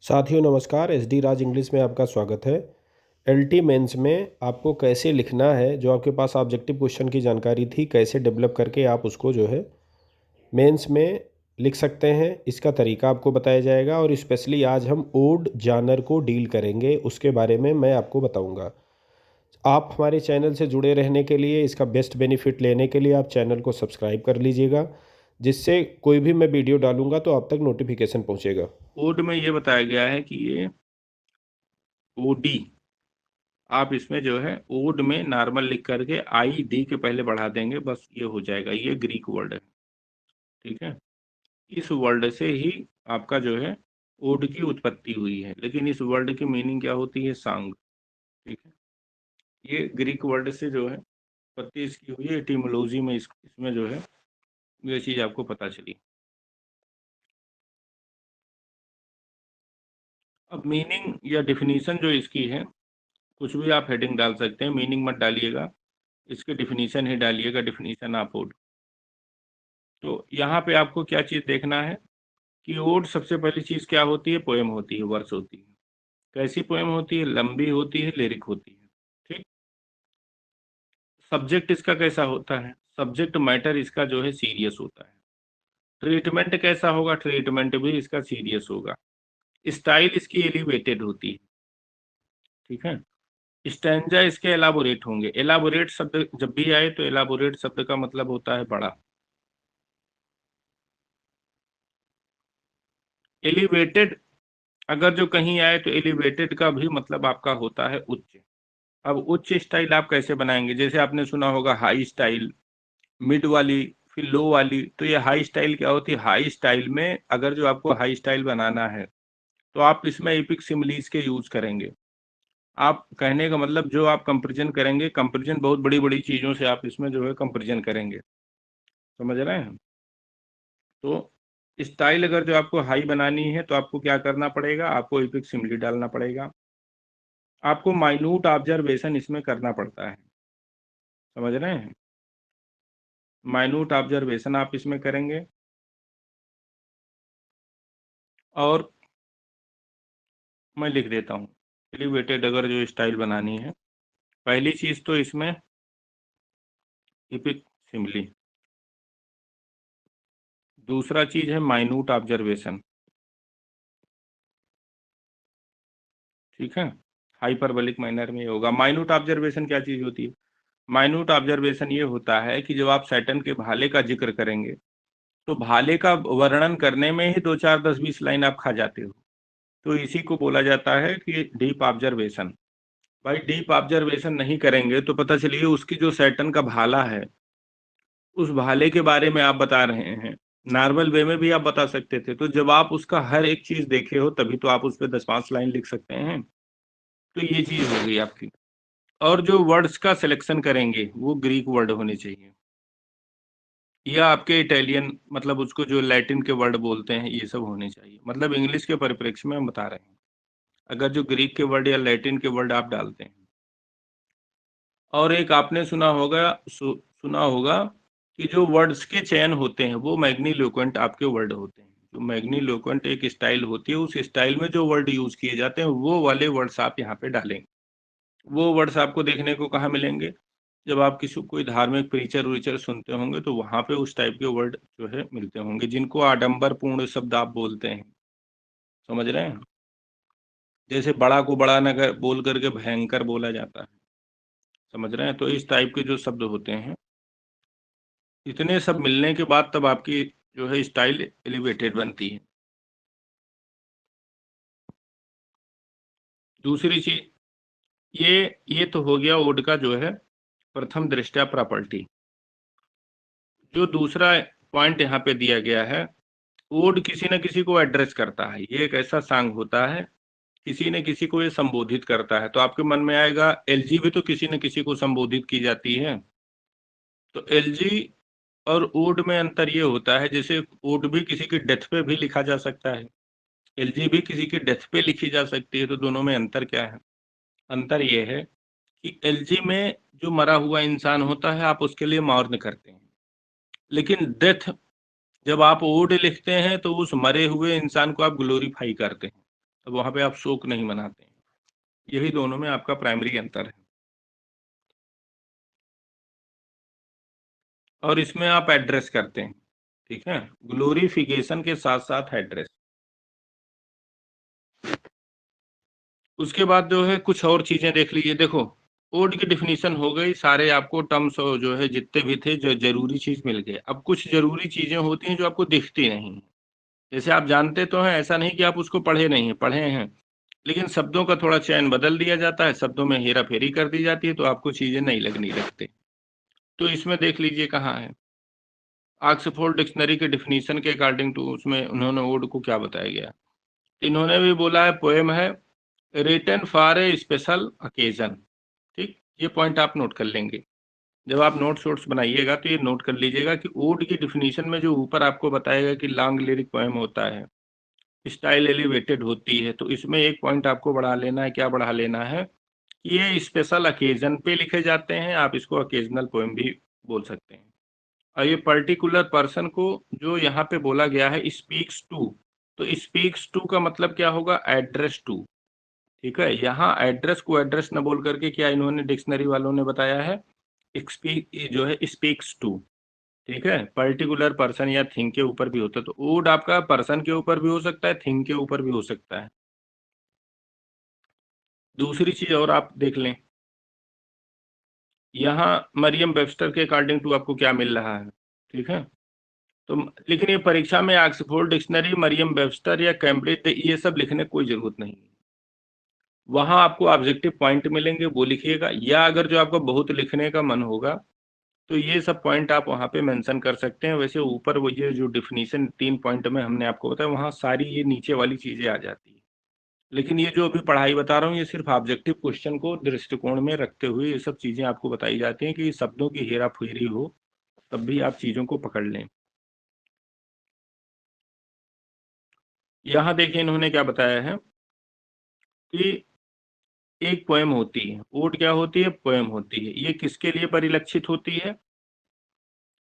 साथियों नमस्कार, एसडी राज इंग्लिश में आपका स्वागत है। एलटी मेंस में आपको कैसे लिखना है, जो आपके पास ऑब्जेक्टिव क्वेश्चन की जानकारी थी, कैसे डेवलप करके आप उसको जो है मेंस में लिख सकते हैं, इसका तरीका आपको बताया जाएगा। और स्पेशली आज हम ओड जानर को डील करेंगे, उसके बारे में मैं आपको बताऊंगा। आप हमारे चैनल से जुड़े रहने के लिए, इसका बेस्ट बेनिफिट लेने के लिए आप चैनल को सब्सक्राइब कर लीजिएगा, जिससे कोई भी मैं वीडियो डालूंगा तो आप तक नोटिफिकेशन पहुंचेगा। कोड में ये बताया गया है कि ये ओडी आप इसमें जो है ओड में नॉर्मल लिख करके आई डी के पहले बढ़ा देंगे, बस ये हो जाएगा। ये ग्रीक वर्ड है, ठीक है। इस वर्ड से ही आपका जो है ओड की उत्पत्ति हुई है, लेकिन इस वर्ड की मीनिंग क्या होती है? सांग, ठीक है। ये ग्रीक वर्ड से जो है उत्पत्ति इसकी हुई है। एटिमोलॉजी में इसमें जो है ये चीज़ आपको पता चली। अब मीनिंग या डिफिनीशन जो इसकी है, कुछ भी आप हेडिंग डाल सकते हैं, मीनिंग मत डालिएगा, इसके डिफिनीशन ही डालिएगा, डिफिनीशन ऑफ ओड। तो यहाँ पे आपको क्या चीज़ देखना है कि ओड सबसे पहली चीज़ क्या होती है? पोएम होती है, वर्स होती है। कैसी पोएम होती है? लंबी होती है, लिरिक होती है, ठीक। सब्जेक्ट इसका कैसा होता है? सब्जेक्ट मैटर इसका जो है सीरियस होता है। ट्रीटमेंट कैसा होगा? ट्रीटमेंट भी इसका सीरियस होगा। स्टाइल इसकी एलिवेटेड होती है, ठीक है। स्टैंजा इसके एलाबोरेट होंगे। एलाबोरेट शब्द जब भी आए तो एलाबोरेट शब्द का मतलब होता है बड़ा। एलिवेटेड अगर जो कहीं आए तो एलिवेटेड का भी मतलब आपका होता है उच्च। अब उच्च स्टाइल आप कैसे बनाएंगे? जैसे आपने सुना होगा हाई स्टाइल, मिड वाली, फिर लो वाली। तो ये हाई स्टाइल क्या होती है? हाई स्टाइल में अगर जो आपको हाई स्टाइल बनाना है तो आप इसमें एपिक सिमिलीज के यूज करेंगे। आप कहने का मतलब जो आप कंपेरिजन करेंगे, कंपेरिजन बहुत बड़ी बड़ी चीजों से आप इसमें जो है कंपेरिजन करेंगे, समझ रहे हैं। तो स्टाइल अगर जो आपको हाई बनानी है तो आपको क्या करना पड़ेगा? आपको एपिक सिमिली डालना पड़ेगा। आपको माइन्यूट ऑब्जर्वेशन इसमें करना पड़ता है, समझ रहे हैं। माइन्यूट ऑब्जर्वेशन आप इसमें करेंगे। और मैं लिख देता हूँ, एलिवेटेड अगर जो स्टाइल बनानी है, पहली चीज तो इसमें इपिक सिमिली, दूसरा चीज है माइन्यूट ऑब्जर्वेशन, ठीक है। हाइपरबोलिक मैनर में होगा। माइन्यूट ऑब्जर्वेशन क्या चीज होती है? माइन्यूट ऑब्जर्वेशन ये होता है कि जब आप सैटर्न के भाले का जिक्र करेंगे तो भाले का वर्णन करने में ही 2 4 10 20 लाइन आप खा जाते हो। तो इसी को बोला जाता है कि डीप ऑब्जर्वेशन। भाई डीप ऑब्जर्वेशन नहीं करेंगे तो पता चलिए उसकी जो सैटर्न का भाला है, उस भाले के बारे में आप बता रहे हैं। नॉर्मल वे में भी आप बता सकते थे। तो जब आप उसका हर एक चीज देखे हो तभी तो आप उस पर 10 5 लाइन लिख सकते हैं। तो ये चीज हो गई आपकी। और जो वर्ड्स का सिलेक्शन करेंगे वो ग्रीक वर्ड होने चाहिए, या आपके इटालियन, मतलब उसको जो लैटिन के वर्ड बोलते हैं, ये सब होने चाहिए। मतलब इंग्लिश के परिप्रेक्ष्य में हम बता रहे हैं, अगर जो ग्रीक के वर्ड या लैटिन के वर्ड आप डालते हैं। और एक आपने सुना होगा कि जो वर्ड्स के चयन होते हैं वो मैग्नीलोक्वेंट आपके वर्ड होते हैं। जो मैग्नीलोक्वेंट एक स्टाइल होती है, उस स्टाइल में जो वर्ड यूज किए जाते हैं वो वाले वर्ड्स आप यहाँ पे डालेंगे। वो वर्ड्स आपको देखने को कहाँ मिलेंगे? जब आप किसी कोई धार्मिक प्रीचर वीचर सुनते होंगे तो वहां पे उस टाइप के वर्ड जो है मिलते होंगे, जिनको आडंबर पूर्ण शब्द आप बोलते हैं, समझ रहे हैं। जैसे बड़ा को बड़ा नगर बोल करके भयंकर बोला जाता है, समझ रहे हैं। तो इस टाइप के जो शब्द होते हैं, इतने सब मिलने के बाद तब आपकी जो है स्टाइल एलिवेटेड बनती है। दूसरी चीज, ये तो हो गया ओड का जो है प्रथम दृष्टया प्रॉपर्टी। जो दूसरा पॉइंट यहाँ पे दिया गया है, ओड किसी न किसी को एड्रेस करता है। ये एक ऐसा सॉन्ग होता है, किसी न किसी को ये संबोधित करता है। तो आपके मन में आएगा एलजी भी तो किसी न किसी को संबोधित की जाती है। तो एलजी और ओड में अंतर ये होता है, जैसे ओड भी किसी की डेथ पे भी लिखा जा सकता है, एलजी भी किसी की डेथ पे लिखी जा सकती है। तो दोनों में अंतर क्या है? अंतर ये है कि एलजी में जो मरा हुआ इंसान होता है आप उसके लिए मौर्न करते हैं, लेकिन डेथ जब आप ओड लिखते हैं तो उस मरे हुए इंसान को आप ग्लोरीफाई करते हैं। तो वहाँ पे आप शोक नहीं मनाते हैं। यही दोनों में आपका प्राइमरी अंतर है। और इसमें आप एड्रेस करते हैं, ठीक है, ग्लोरिफिकेशन के साथ साथ एड्रेस। उसके बाद जो है कुछ और चीजें देख लीजिए। देखो, ओड की डिफिनीशन हो गई, सारे आपको टर्म्स जो है जितने भी थे जो जरूरी चीज मिल गए। अब कुछ जरूरी चीजें होती हैं जो आपको दिखती नहीं हैं। जैसे आप जानते तो हैं, ऐसा नहीं कि आप उसको पढ़े नहीं हैं, पढ़े हैं, लेकिन शब्दों का थोड़ा चयन बदल दिया जाता है, शब्दों में हेरा फेरी कर दी जाती है, तो आपको चीजें नहीं लगनी लगते। तो इसमें देख लीजिए कहाँ है ऑक्सफोर्ड डिक्शनरी के डिफिनीशन के अकॉर्डिंग टू, उसमें उन्होंने ओड को क्या बताया गया। इन्होंने भी बोला है पोएम है written for a special occasion. ठीक, ये पॉइंट आप नोट कर लेंगे। जब आप नोट्स वोट्स बनाइएगा तो ये नोट कर लीजिएगा कि ओड की डिफिनीशन में जो ऊपर आपको बताएगा कि लॉन्ग लिरिक पोएम होता है, स्टाइल एलिवेटेड होती है, तो इसमें एक पॉइंट आपको बढ़ा लेना है। क्या बढ़ा लेना है कि ये स्पेशल ओकेजन पे लिखे जाते हैं, आप इसको ओकेजनल पोएम भी बोल सकते हैं। और ये पर्टिकुलर पर्सन को जो यहाँ पे बोला गया है स्पीक्स टू, तो स्पीक्स टू का मतलब क्या होगा, एड्रेस टू। ठीक है, यहाँ एड्रेस को एड्रेस न बोल करके क्या इन्होंने डिक्शनरी वालों ने बताया है, स्पीक जो है स्पीक्स टू। ठीक है, पर्टिकुलर पर्सन या थिंग के ऊपर भी होता है, तो ओड आपका पर्सन के ऊपर भी हो सकता है, थिंग के ऊपर भी हो सकता है। दूसरी चीज और आप देख लें, यहाँ मरियम वेबस्टर के अकॉर्डिंग टू आपको क्या मिल रहा है। ठीक है, तो लेकिन ये परीक्षा में ऑक्सफोर्ड डिक्शनरी, मरियम वेबस्टर या कैम्ब्रिज ये सब लिखने की कोई जरूरत नहीं है। वहां आपको ऑब्जेक्टिव पॉइंट मिलेंगे, वो लिखिएगा, या अगर जो आपको बहुत लिखने का मन होगा तो ये सब पॉइंट आप वहां पे मेंशन कर सकते हैं। वैसे ऊपर वो ये जो डिफिनीशन 3 पॉइंट में हमने आपको बताया, वहां सारी ये नीचे वाली चीजें आ जाती है। लेकिन ये जो अभी पढ़ाई बता रहा हूँ, ये सिर्फ ऑब्जेक्टिव क्वेश्चन को दृष्टिकोण में रखते हुए ये सब चीजें आपको बताई जाती हैं कि शब्दों की हेरा फेरी हो तब भी आप चीजों को पकड़ लें। यहाँ देखिए इन्होंने क्या बताया है कि एक पोएम होती है, ओड क्या होती है, पोएम होती है, ये किसके लिए परिलक्षित होती है,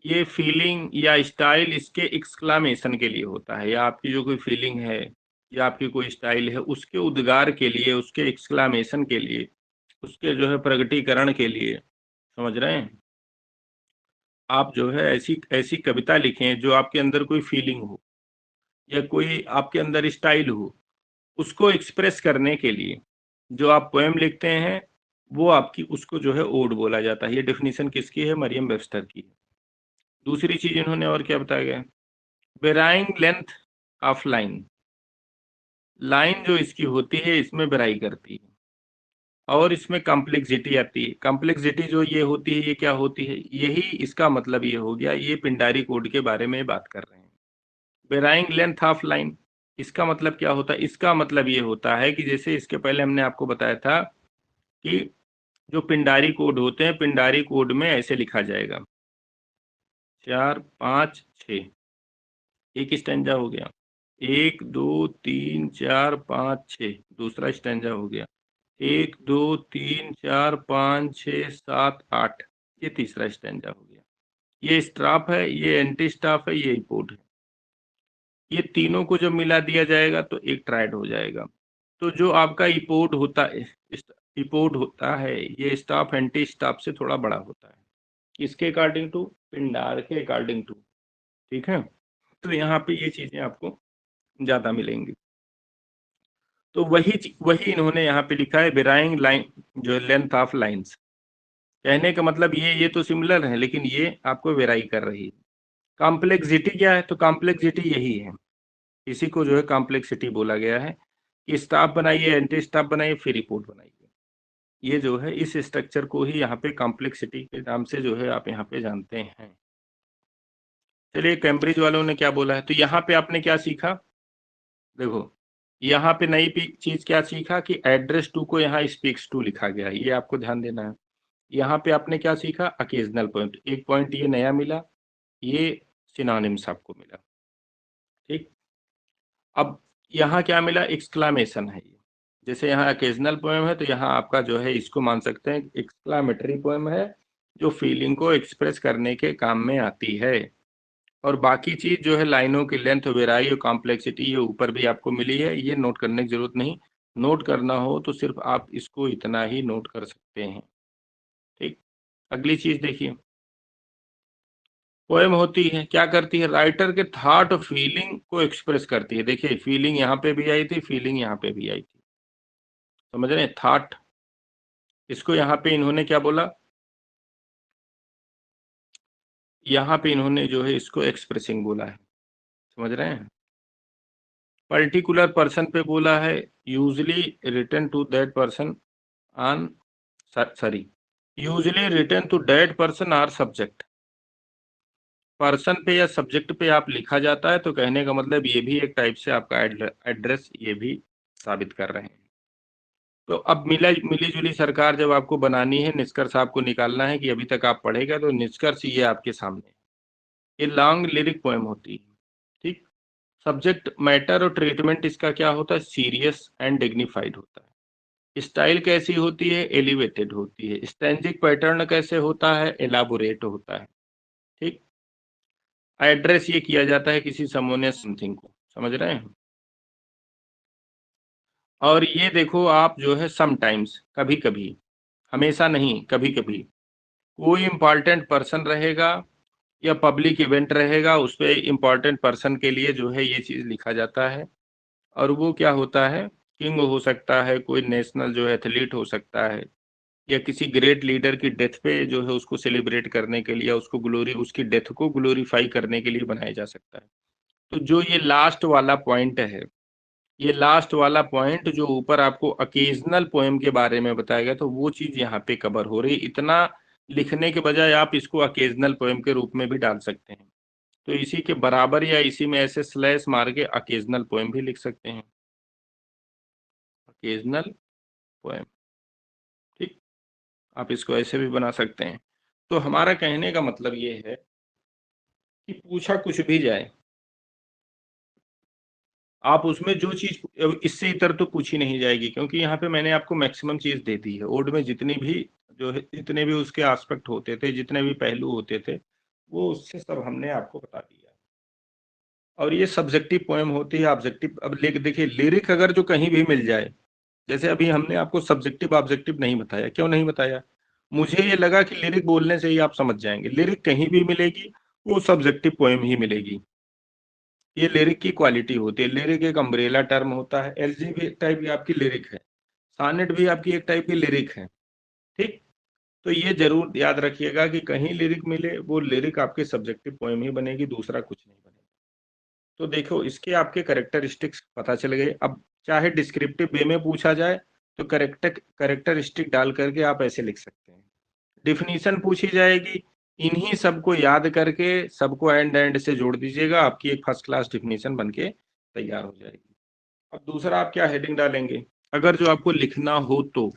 ये फीलिंग या स्टाइल इसके एक्सक्लामेशन के लिए होता है, या आपकी जो कोई फीलिंग है या आपकी कोई स्टाइल है उसके उद्गार के लिए, उसके एक्सक्लामेशन के लिए, उसके जो है प्रगटीकरण के लिए। समझ रहे हैं, आप जो है ऐसी ऐसी कविता लिखें जो आपके अंदर कोई फीलिंग हो या कोई आपके अंदर स्टाइल हो, उसको एक्सप्रेस करने के लिए जो आप पोएम लिखते हैं, वो आपकी उसको जो है ओड बोला जाता है। ये डेफिनेशन किसकी है, मरियम वेबस्टर की है। दूसरी चीज इन्होंने और क्या बताया गया, varying length of line, line जो इसकी होती है इसमें वेराई करती है, और इसमें कॉम्प्लेक्सिटी आती है। कॉम्प्लेक्सिटी जो ये होती है, ये क्या होती है, यही इसका मतलब ये हो गया, ये पिंडारी कोड के बारे में बात कर रहे हैं। वेराइंग लेंथ ऑफ लाइन, इसका मतलब क्या होता है, इसका मतलब ये होता है कि जैसे इसके पहले हमने आपको बताया था कि जो पिंडारी कोड होते हैं, पिंडारी कोड में ऐसे लिखा जाएगा 4 5 6, एक स्टैंजा हो गया, 1 2 3 4 5 6, दूसरा स्टैंजा हो गया, 1 2 3 4 5 6 7 8, ये तीसरा स्टैंजा हो गया। ये स्ट्राफ है, ये एंटी स्टाफ है, ये इपोड है। ये तीनों को जब मिला दिया जाएगा तो एक ट्राइड हो जाएगा। तो जो आपका इपोड होता है, इपोड होता है, ये स्टाफ एंटी स्टाफ से थोड़ा बड़ा होता है। किसके अकॉर्डिंग टू, पिंडार के अकॉर्डिंग टू। ठीक है, तो यहाँ पे ये चीजें आपको ज्यादा मिलेंगी। तो वही इन्होंने यहाँ पे लिखा है वेराइंग लाइन, जो लेंथ ऑफ लाइंस। कहने का मतलब ये तो सिमिलर है, लेकिन ये आपको वेराई कर रही है। कॉम्प्लेक्सिटी क्या है, तो कॉम्प्लेक्सिटी यही है, इसी को जो है कॉम्प्लेक्सिटी बोला गया है कि स्टाफ बनाइए, एंटी स्टाफ बनाइए, फिर रिपोर्ट बनाइए। ये जो है इस स्ट्रक्चर को ही यहाँ पे कॉम्प्लेक्सिटी के नाम से जो है आप यहाँ पे जानते हैं। चलिए, कैम्ब्रिज वालों ने क्या बोला है, तो यहाँ पे आपने क्या सीखा, देखो यहाँ पे नई चीज क्या सीखा कि एड्रेस टू को यहाँ स्पीक्स टू लिखा गया है, ये आपको ध्यान देना है। यहाँ पे आपने क्या सीखा, अकेजनल पॉइंट, एक पॉइंट ये नया मिला, ये सिनोनिम्स आपको मिला। ठीक, अब यहाँ क्या मिला, एक्सक्लामेशन है ये। जैसे यहाँ अकेजनल पोएम है तो यहाँ आपका जो है इसको मान सकते हैं एक्सक्लामेटरी पोएम है, जो फीलिंग को एक्सप्रेस करने के काम में आती है। और बाकी चीज जो है लाइनों की लेंथ, वेराई और कॉम्प्लेक्सिटी ये ऊपर भी आपको मिली है, ये नोट करने की जरूरत नहीं। नोट करना हो तो सिर्फ आप इसको इतना ही नोट कर सकते हैं। ठीक, अगली चीज देखिए, पोएम होती है क्या करती है, राइटर के थॉट और फीलिंग को एक्सप्रेस करती है। देखिए फीलिंग यहाँ पे भी आई थी, फीलिंग यहाँ पे भी आई थी, समझ रहे हैं, थॉट। इसको यहाँ पे इन्होंने क्या बोला, यहाँ पे इन्होंने जो है इसको एक्सप्रेसिंग बोला है, समझ रहे हैं। पर्टिकुलर पर्सन पे बोला है, usually written to that person on, sorry, usually written to that person or subject. Person पे या सब्जेक्ट पे आप लिखा जाता है, तो कहने का मतलब ये भी एक टाइप से आपका एड्रेस ये भी साबित कर रहे हैं। तो अब मिली जुली सरकार जब आपको बनानी है, निष्कर्ष आपको निकालना है कि अभी तक आप पढ़ेगा, तो निष्कर्ष ये आपके सामने है। ये लॉन्ग लिरिक पोएम होती है। ठीक, सब्जेक्ट मैटर और ट्रीटमेंट इसका क्या होता है, सीरियस एंड डिग्निफाइड होता है। स्टाइल कैसी होती है, एलिवेटेड होती है। स्टैंजिक पैटर्न कैसे होता है, एलाबोरेट होता है। ठीक, एड्रेस ये किया जाता है किसी समवन या समथिंग को, समझ रहे हैं। और ये देखो आप जो है समटाइम्स, कभी कभी, हमेशा नहीं, कभी कभी कोई इम्पॉर्टेंट पर्सन रहेगा या पब्लिक इवेंट रहेगा, उस पर इम्पॉर्टेंट पर्सन के लिए जो है ये चीज लिखा जाता है। और वो क्या होता है, किंग हो सकता है, कोई नेशनल जो है एथलीट हो सकता है, या किसी ग्रेट लीडर की डेथ पे जो है उसको सेलिब्रेट करने के लिए, या उसको ग्लोरी, उसकी डेथ को ग्लोरीफाई करने के लिए बनाया जा सकता है। तो जो ये लास्ट वाला पॉइंट है, ये लास्ट वाला पॉइंट जो ऊपर आपको अकेजनल पोएम के बारे में बताया गया, तो वो चीज यहाँ पे कवर हो रही। इतना लिखने के बजाय आप इसको अकेजनल पोएम के रूप में भी डाल सकते हैं, तो इसी के बराबर या इसी में ऐसे स्लैश मार के अकेजनल पोएम भी लिख सकते हैं, अकेजनल पोएम। ठीक, आप इसको ऐसे भी बना सकते हैं। तो हमारा कहने का मतलब ये है कि पूछा कुछ भी जाए, आप उसमें जो चीज, इससे इतर तो पूछी नहीं जाएगी, क्योंकि यहाँ पे मैंने आपको मैक्सिमम चीज दे दी है। ओड में जितनी भी जो है, जितने भी उसके एस्पेक्ट होते थे, जितने भी पहलू होते थे, वो उससे सब हमने आपको बता दिया। और ये सब्जेक्टिव पोएम होती है, ऑब्जेक्टिव। अब देखिए लिरिक अगर जो कहीं भी मिल जाए, जैसे अभी हमने आपको सब्जेक्टिव ऑब्जेक्टिव नहीं बताया, क्यों नहीं बताया, मुझे ये लगा कि लिरिक बोलने से ही आप समझ जाएंगे। लिरिक कहीं भी मिलेगी, वो सब्जेक्टिव पोएम ही मिलेगी। ये लिरिक की क्वालिटी होती है। लिरिक एक अम्ब्रेला टर्म होता है। एलजी भी एक टाइप की आपकी लिरिक है, सानेट भी आपकी एक टाइप की लिरिक है। ठीक, तो ये जरूर याद रखिएगा कि कहीं लिरिक मिले, वो लिरिक आपके सब्जेक्टिव पोएम ही बनेगी, दूसरा कुछ नहीं बनेगा। तो देखो इसके आपके करेक्टरिस्टिक्स पता चल गए। अब चाहे डिस्क्रिप्टिव वे में पूछा जाए, तो करेक्टरिस्टिक डाल करके आप ऐसे लिख सकते हैं। डिफिनीशन पूछी जाएगी, इन्हीं सबको याद करके सबको एंड एंड से जोड़ दीजिएगा, आपकी एक फर्स्ट क्लास डिफिनीशन बनके तैयार हो जाएगी। अब दूसरा आप क्या हेडिंग डालेंगे, अगर जो आपको लिखना हो तो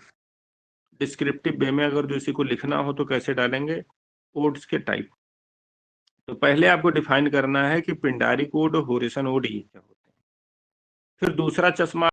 डिस्क्रिप्टिव वे में अगर जो इसी को लिखना हो तो कैसे डालेंगे, कोड्स के टाइप। तो पहले आपको डिफाइन करना है कि पिंडारी कोड और होरिसन कोड ये क्या होते हैं। फिर दूसरा चश्मा